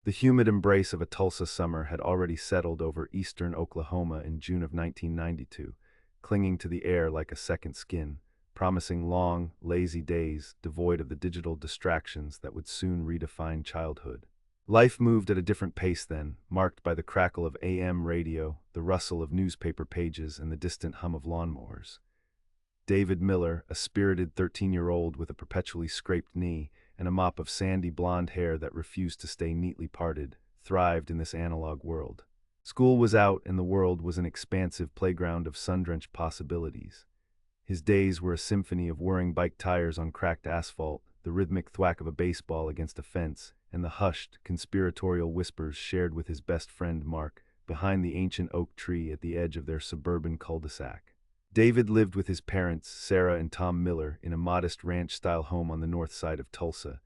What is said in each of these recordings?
The humid embrace of a Tulsa summer had already settled over eastern Oklahoma in June of 1992, clinging to the air like a second skin, promising long, lazy days devoid of the digital distractions that would soon redefine childhood. Life moved at a different pace then, marked by the crackle of AM radio, the rustle of newspaper pages, and the distant hum of lawnmowers. David Miller, a spirited 13-year-old with a perpetually scraped knee and a mop of sandy blonde hair that refused to stay neatly parted, thrived in this analog world. School was out and the world was an expansive playground of sun-drenched possibilities. His days were a symphony of whirring bike tires on cracked asphalt, the rhythmic thwack of a baseball against a fence, and the hushed, conspiratorial whispers shared with his best friend Mark behind the ancient oak tree at the edge of their suburban cul-de-sac. David lived with his parents, Sarah and Tom Miller, in a modest ranch-style home on the north side of Tulsa,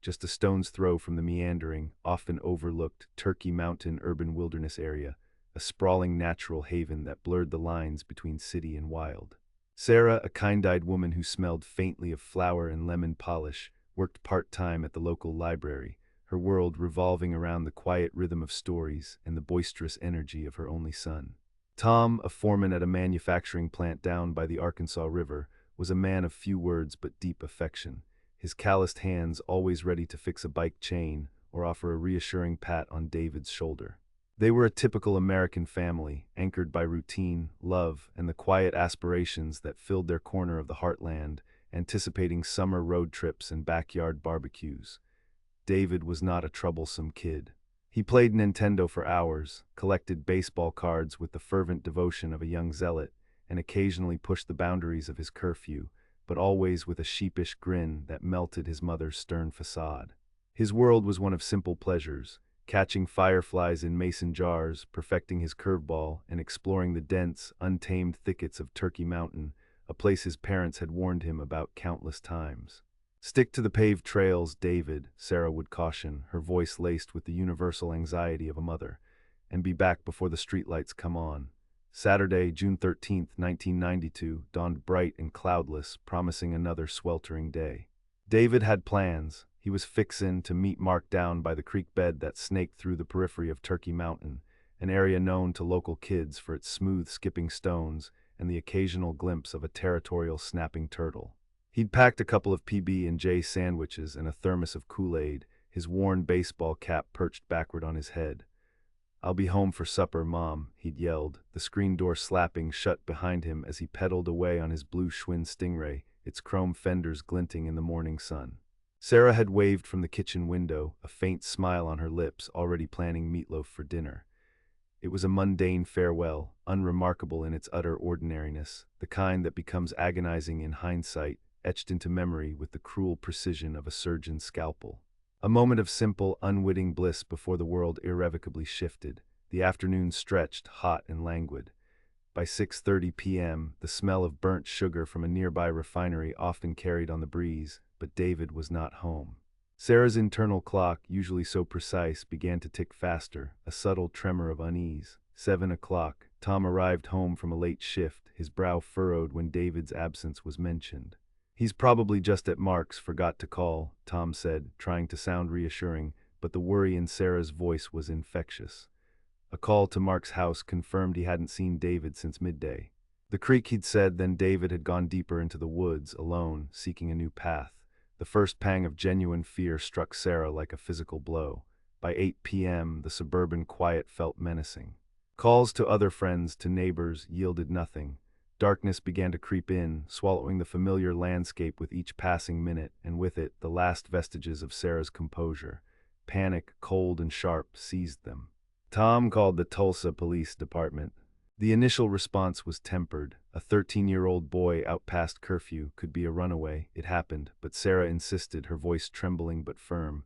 just a stone's throw from the meandering, often overlooked Turkey Mountain urban wilderness area, a sprawling natural haven that blurred the lines between city and wild. Sarah, a kind-eyed woman who smelled faintly of flour and lemon polish, worked part-time at the local library, her world revolving around the quiet rhythm of stories and the boisterous energy of her only son. Tom, a foreman at a manufacturing plant down by the Arkansas River, was a man of few words but deep affection, his calloused hands always ready to fix a bike chain or offer a reassuring pat on David's shoulder. They were a typical American family, anchored by routine, love, and the quiet aspirations that filled their corner of the heartland, anticipating summer road trips and backyard barbecues. David was not a troublesome kid. He played Nintendo for hours, collected baseball cards with the fervent devotion of a young zealot, and occasionally pushed the boundaries of his curfew, but always with a sheepish grin that melted his mother's stern facade. His world was one of simple pleasures, catching fireflies in mason jars, perfecting his curveball, and exploring the dense, untamed thickets of Turkey Mountain, a place his parents had warned him about countless times. "Stick to the paved trails, David," Sarah would caution, her voice laced with the universal anxiety of a mother, "and be back before the streetlights come on." Saturday, June 13th, 1992, dawned bright and cloudless, promising another sweltering day. David had plans. He was fixin' to meet Mark down by the creek bed that snaked through the periphery of Turkey Mountain, an area known to local kids for its smooth skipping stones and the occasional glimpse of a territorial snapping turtle. He'd packed a couple of PB&J sandwiches and a thermos of Kool-Aid, his worn baseball cap perched backward on his head. "I'll be home for supper, Mom," he'd yelled, the screen door slapping shut behind him as he pedaled away on his blue Schwinn Stingray, its chrome fenders glinting in the morning sun. Sarah had waved from the kitchen window, a faint smile on her lips, already planning meatloaf for dinner. It was a mundane farewell, unremarkable in its utter ordinariness, the kind that becomes agonizing in hindsight, etched into memory with the cruel precision of a surgeon's scalpel. A moment of simple, unwitting bliss before the world irrevocably shifted. The afternoon stretched, hot and languid. By 6:30 p.m., the smell of burnt sugar from a nearby refinery often carried on the breeze, but David was not home. Sarah's internal clock, usually so precise, began to tick faster, a subtle tremor of unease. 7 o'clock. Tom arrived home from a late shift, his brow furrowed when David's absence was mentioned. "He's probably just at Mark's, forgot to call," Tom said, trying to sound reassuring, but the worry in Sarah's voice was infectious. A call to Mark's house confirmed he hadn't seen David since midday. The creek, he'd said, then David had gone deeper into the woods, alone, seeking a new path. The first pang of genuine fear struck Sarah like a physical blow. By 8 p.m., the suburban quiet felt menacing. Calls to other friends, to neighbors, yielded nothing. Darkness began to creep in, swallowing the familiar landscape with each passing minute, and with it, the last vestiges of Sarah's composure. Panic, cold and sharp, seized them. Tom called the Tulsa Police Department. The initial response was tempered. A 13-year-old boy out past curfew could be a runaway. It happened, but Sarah insisted, her voice trembling but firm.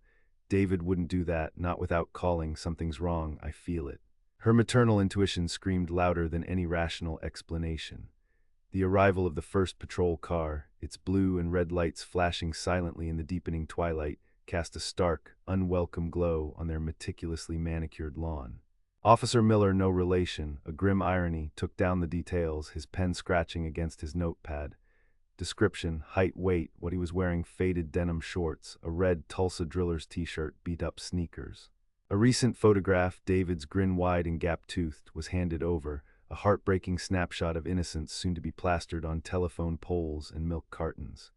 "David wouldn't do that, not without calling. Something's wrong, I feel it." Her maternal intuition screamed louder than any rational explanation. The arrival of the first patrol car, its blue and red lights flashing silently in the deepening twilight, cast a stark, unwelcome glow on their meticulously manicured lawn. Officer Miller, no relation, a grim irony, took down the details, his pen scratching against his notepad. Description: height, weight, what he was wearing: faded denim shorts, a red Tulsa Drillers t-shirt, beat-up sneakers. A recent photograph, David's grin wide and gap-toothed, was handed over, a heartbreaking snapshot of innocence soon to be plastered on telephone poles and milk cartons.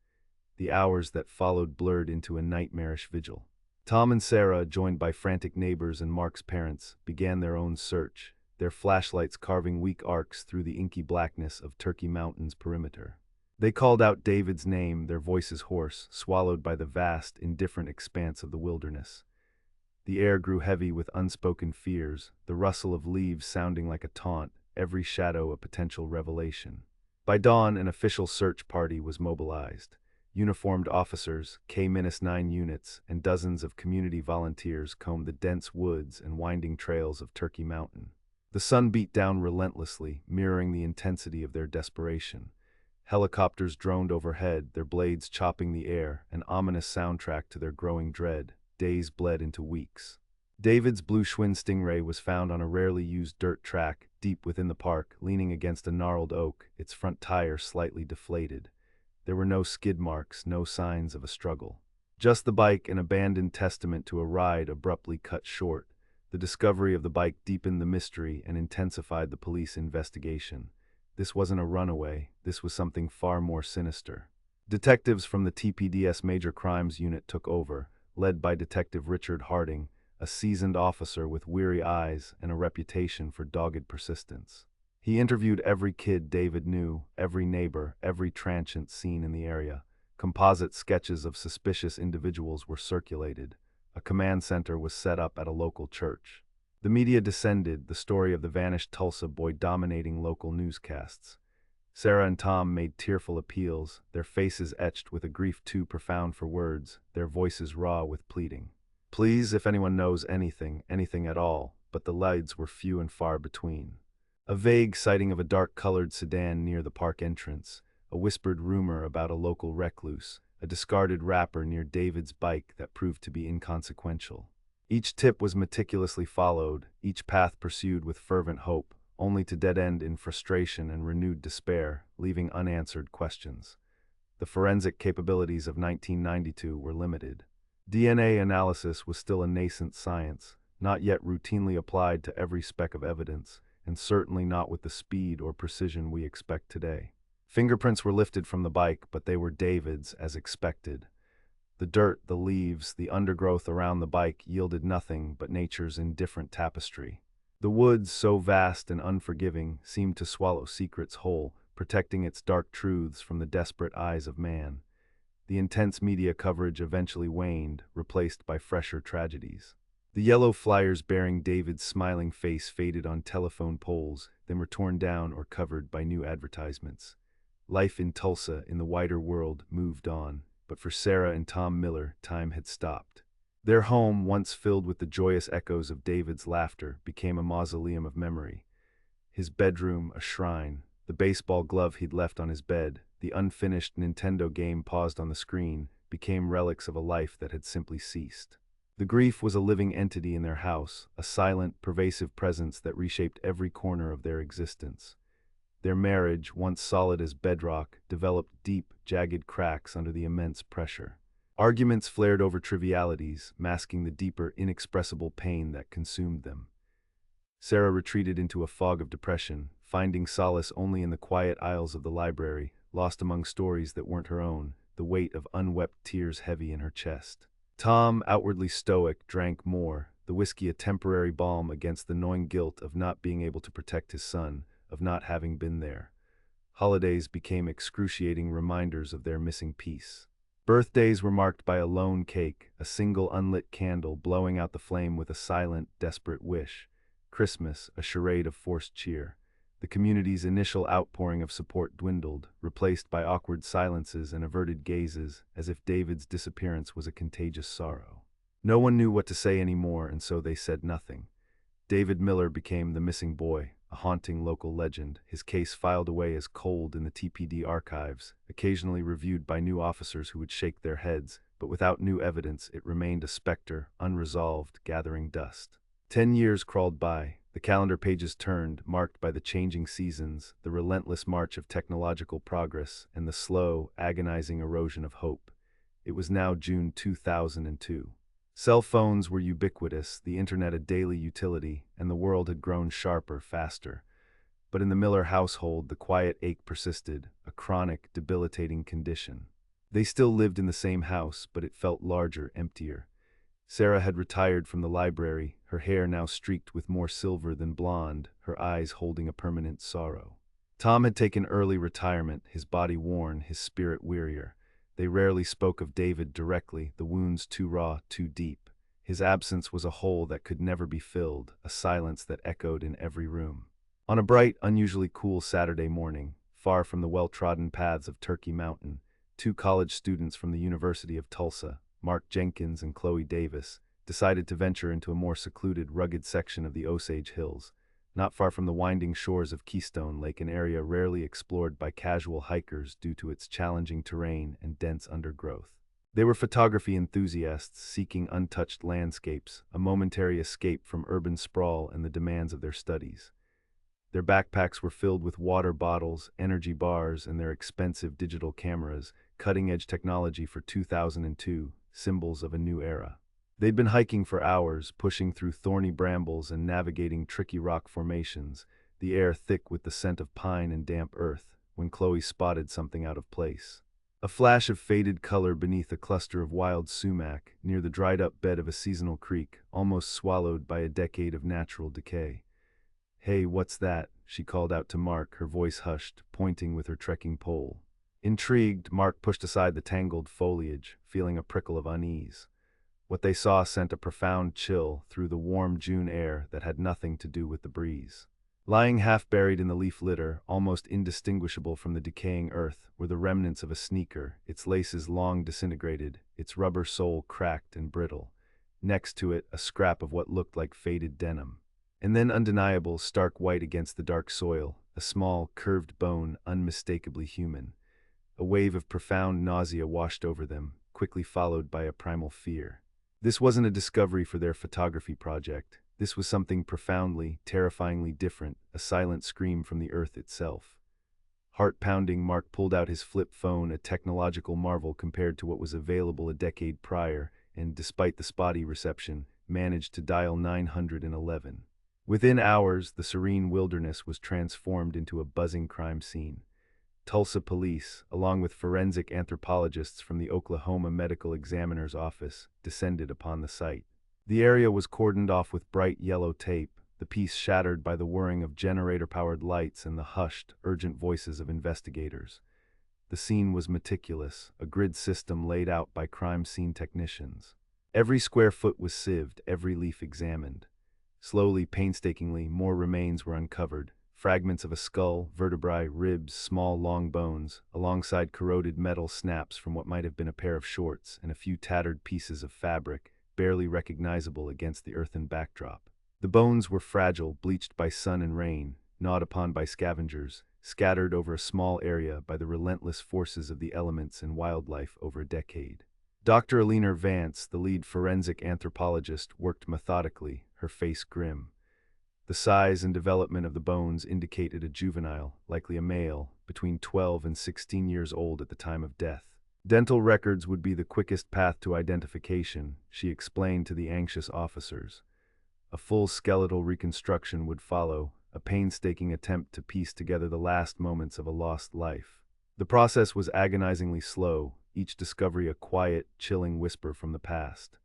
The hours that followed blurred into a nightmarish vigil. Tom and Sarah, joined by frantic neighbors and Mark's parents, began their own search, their flashlights carving weak arcs through the inky blackness of Turkey Mountain's perimeter. They called out David's name, their voices hoarse, swallowed by the vast, indifferent expanse of the wilderness. The air grew heavy with unspoken fears, the rustle of leaves sounding like a taunt, every shadow a potential revelation. By dawn, an official search party was mobilized. Uniformed officers, K-9 units, and dozens of community volunteers combed the dense woods and winding trails of Turkey Mountain. The sun beat down relentlessly, mirroring the intensity of their desperation. Helicopters droned overhead, their blades chopping the air, an ominous soundtrack to their growing dread. Days bled into weeks. David's blue Schwinn Stingray was found on a rarely used dirt track, deep within the park, leaning against a gnarled oak, its front tire slightly deflated. There were no skid marks, no signs of a struggle. Just the bike, an abandoned testament to a ride abruptly cut short. The discovery of the bike deepened the mystery and intensified the police investigation. This wasn't a runaway, this was something far more sinister. Detectives from the TPD's Major Crimes Unit took over, led by Detective Richard Harding, a seasoned officer with weary eyes and a reputation for dogged persistence. He interviewed every kid David knew, every neighbor, every transient seen in the area. Composite sketches of suspicious individuals were circulated. A command center was set up at a local church. The media descended, the story of the vanished Tulsa boy dominating local newscasts. Sarah and Tom made tearful appeals, their faces etched with a grief too profound for words, their voices raw with pleading. Please, if anyone knows anything, anything at all, but the leads were few and far between. A vague sighting of a dark-colored sedan near the park entrance, a whispered rumor about a local recluse, a discarded wrapper near David's bike that proved to be inconsequential. Each tip was meticulously followed, each path pursued with fervent hope, only to dead-end in frustration and renewed despair, leaving unanswered questions. The forensic capabilities of 1992 were limited. DNA analysis was still a nascent science, not yet routinely applied to every speck of evidence, and certainly not with the speed or precision we expect today. Fingerprints were lifted from the bike, but they were David's, as expected. The dirt, the leaves, the undergrowth around the bike yielded nothing but nature's indifferent tapestry. The woods, so vast and unforgiving, seemed to swallow secrets whole, protecting its dark truths from the desperate eyes of man. The intense media coverage eventually waned, replaced by fresher tragedies. The yellow flyers bearing David's smiling face faded on telephone poles, then were torn down or covered by new advertisements. Life in Tulsa, in the wider world, moved on, but for Sarah and Tom Miller, time had stopped. Their home, once filled with the joyous echoes of David's laughter, became a mausoleum of memory. His bedroom, a shrine, the baseball glove he'd left on his bed, the unfinished Nintendo game paused on the screen, became relics of a life that had simply ceased. The grief was a living entity in their house, a silent, pervasive presence that reshaped every corner of their existence. Their marriage, once solid as bedrock, developed deep, jagged cracks under the immense pressure. Arguments flared over trivialities, masking the deeper, inexpressible pain that consumed them. Sarah retreated into a fog of depression, finding solace only in the quiet aisles of the library, lost among stories that weren't her own, the weight of unwept tears heavy in her chest. Tom, outwardly stoic, drank more, the whiskey a temporary balm against the gnawing guilt of not being able to protect his son, of not having been there. Holidays became excruciating reminders of their missing piece. Birthdays were marked by a lone cake, a single unlit candle blowing out the flame with a silent, desperate wish. Christmas, a charade of forced cheer. The community's initial outpouring of support dwindled, replaced by awkward silences and averted gazes, as if David's disappearance was a contagious sorrow. No one knew what to say anymore, and so they said nothing. David Miller became the missing boy, a haunting local legend, his case filed away as cold in the TPD archives, occasionally reviewed by new officers who would shake their heads, but without new evidence it remained a specter, unresolved, gathering dust. 10 years crawled by. The calendar pages turned, marked by the changing seasons, the relentless march of technological progress, and the slow, agonizing erosion of hope. It was now June 2002. Cell phones were ubiquitous, the internet a daily utility, and the world had grown sharper, faster. But in the Miller household, the quiet ache persisted, a chronic, debilitating condition. They still lived in the same house, but it felt larger, emptier. Sarah had retired from the library, her hair now streaked with more silver than blonde, her eyes holding a permanent sorrow. Tom had taken early retirement, his body worn, his spirit wearier. They rarely spoke of David directly, the wounds too raw, too deep. His absence was a hole that could never be filled, a silence that echoed in every room. On a bright, unusually cool Saturday morning, far from the well-trodden paths of Turkey Mountain, two college students from the University of Tulsa, Mark Jenkins and Chloe Davis, decided to venture into a more secluded, rugged section of the Osage Hills, not far from the winding shores of Keystone Lake, an area rarely explored by casual hikers due to its challenging terrain and dense undergrowth. They were photography enthusiasts seeking untouched landscapes, a momentary escape from urban sprawl and the demands of their studies. Their backpacks were filled with water bottles, energy bars, and their expensive digital cameras, cutting-edge technology for 2002, symbols of a new era. They'd been hiking for hours, pushing through thorny brambles and navigating tricky rock formations, the air thick with the scent of pine and damp earth, when Chloe spotted something out of place. A flash of faded color beneath a cluster of wild sumac, near the dried-up bed of a seasonal creek, almost swallowed by a decade of natural decay. "Hey, what's that?" she called out to Mark, her voice hushed, pointing with her trekking pole. Intrigued, Mark pushed aside the tangled foliage, feeling a prickle of unease. What they saw sent a profound chill through the warm June air that had nothing to do with the breeze. Lying half-buried in the leaf litter, almost indistinguishable from the decaying earth, were the remnants of a sneaker, its laces long disintegrated, its rubber sole cracked and brittle. Next to it, a scrap of what looked like faded denim. And then undeniable, stark white against the dark soil, a small, curved bone, unmistakably human. A wave of profound nausea washed over them, quickly followed by a primal fear. This wasn't a discovery for their photography project. This was something profoundly, terrifyingly different, a silent scream from the earth itself. Heart-pounding, Mark pulled out his flip phone, a technological marvel compared to what was available a decade prior, and, despite the spotty reception, managed to dial 911. Within hours, the serene wilderness was transformed into a buzzing crime scene. Tulsa police, along with forensic anthropologists from the Oklahoma Medical Examiner's Office, descended upon the site. The area was cordoned off with bright yellow tape, the peace shattered by the whirring of generator-powered lights and the hushed, urgent voices of investigators. The scene was meticulous, a grid system laid out by crime scene technicians. Every square foot was sieved, every leaf examined. Slowly, painstakingly, more remains were uncovered. Fragments of a skull, vertebrae, ribs, small, long bones, alongside corroded metal snaps from what might have been a pair of shorts, and a few tattered pieces of fabric, barely recognizable against the earthen backdrop. The bones were fragile, bleached by sun and rain, gnawed upon by scavengers, scattered over a small area by the relentless forces of the elements and wildlife over a decade. Dr. Alina Vance, the lead forensic anthropologist, worked methodically, her face grim. The size and development of the bones indicated a juvenile, likely a male, between 12 and 16 years old at the time of death. Dental records would be the quickest path to identification, she explained to the anxious officers. A full skeletal reconstruction would follow, a painstaking attempt to piece together the last moments of a lost life. The process was agonizingly slow, each discovery a quiet, chilling whisper from the past.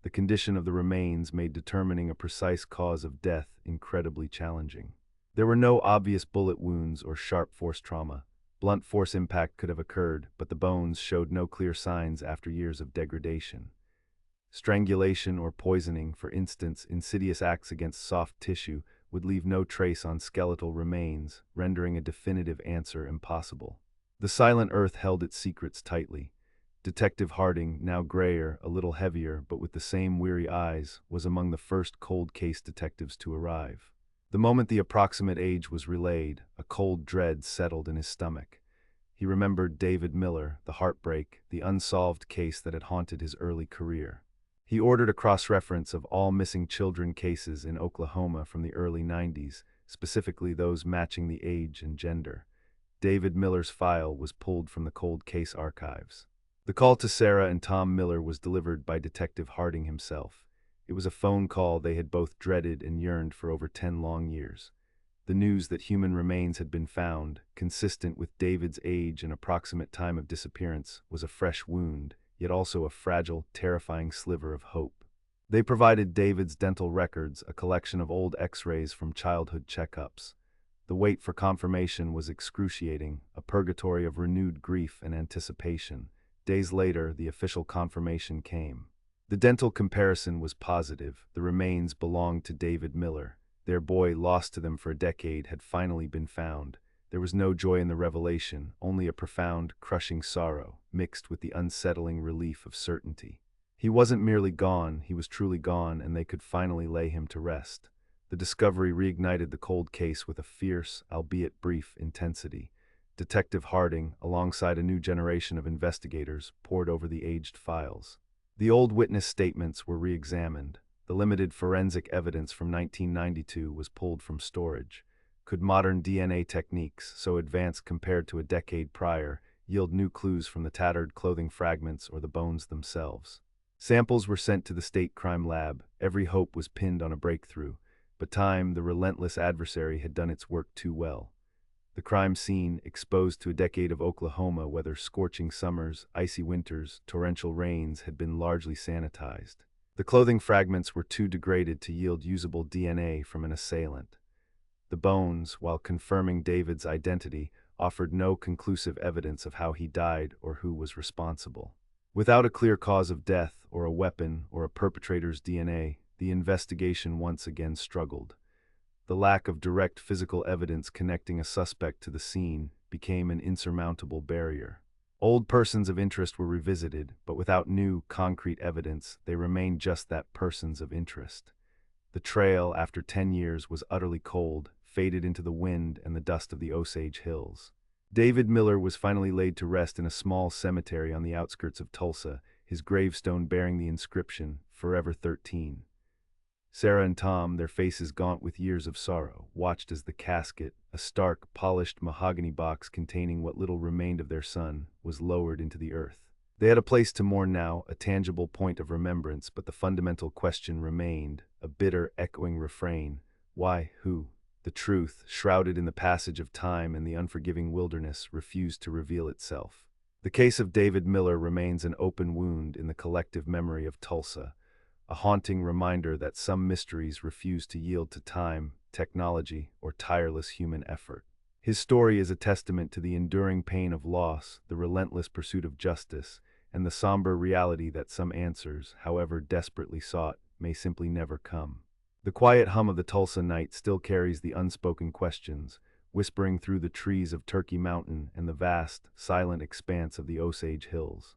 The condition of the remains made determining a precise cause of death incredibly challenging. There were no obvious bullet wounds or sharp force trauma. Blunt force impact could have occurred, but the bones showed no clear signs after years of degradation. Strangulation or poisoning, for instance, insidious acts against soft tissue, would leave no trace on skeletal remains, rendering a definitive answer impossible. The silent earth held its secrets tightly. Detective Harding, now grayer, a little heavier, but with the same weary eyes, was among the first cold case detectives to arrive. The moment the approximate age was relayed, a cold dread settled in his stomach. He remembered David Miller, the heartbreak, the unsolved case that had haunted his early career. He ordered a cross-reference of all missing children cases in Oklahoma from the early 90s, specifically those matching the age and gender. David Miller's file was pulled from the cold case archives. The call to Sarah and Tom Miller was delivered by Detective Harding himself. It was a phone call they had both dreaded and yearned for over 10 long years. The news that human remains had been found, consistent with David's age and approximate time of disappearance, was a fresh wound, yet also a fragile, terrifying sliver of hope. They provided David's dental records, a collection of old X-rays from childhood checkups. The wait for confirmation was excruciating, a purgatory of renewed grief and anticipation. Days later, the official confirmation came. The dental comparison was positive. The remains belonged to David Miller. Their boy, lost to them for a decade, had finally been found. There was no joy in the revelation, only a profound, crushing sorrow, mixed with the unsettling relief of certainty. He wasn't merely gone, he was truly gone, and they could finally lay him to rest. The discovery reignited the cold case with a fierce, albeit brief, intensity. Detective Harding, alongside a new generation of investigators, pored over the aged files. The old witness statements were re-examined. The limited forensic evidence from 1992 was pulled from storage. Could modern DNA techniques, so advanced compared to a decade prior, yield new clues from the tattered clothing fragments or the bones themselves? Samples were sent to the state crime lab. Every hope was pinned on a breakthrough. But time, the relentless adversary, had done its work too well. The crime scene, exposed to a decade of Oklahoma, whether scorching summers, icy winters, torrential rains, had been largely sanitized. The clothing fragments were too degraded to yield usable DNA from an assailant. The bones, while confirming David's identity, offered no conclusive evidence of how he died or who was responsible. Without a clear cause of death, or a weapon, or a perpetrator's DNA, the investigation once again struggled. The lack of direct physical evidence connecting a suspect to the scene became an insurmountable barrier. Old persons of interest were revisited, but without new, concrete evidence, they remained just that, persons of interest. The trail, after 10 years, was utterly cold, faded into the wind and the dust of the Osage Hills. David Miller was finally laid to rest in a small cemetery on the outskirts of Tulsa, his gravestone bearing the inscription, "Forever 13." Sarah and Tom, their faces gaunt with years of sorrow, watched as the casket, a stark, polished mahogany box containing what little remained of their son, was lowered into the earth. They had a place to mourn now, a tangible point of remembrance, but the fundamental question remained, a bitter, echoing refrain. Why? Who? The truth, shrouded in the passage of time and the unforgiving wilderness, refused to reveal itself. The case of David Miller remains an open wound in the collective memory of Tulsa, a haunting reminder that some mysteries refuse to yield to time, technology, or tireless human effort. His story is a testament to the enduring pain of loss, the relentless pursuit of justice, and the somber reality that some answers, however desperately sought, may simply never come. The quiet hum of the Tulsa night still carries the unspoken questions, whispering through the trees of Turkey Mountain and the vast, silent expanse of the Osage Hills.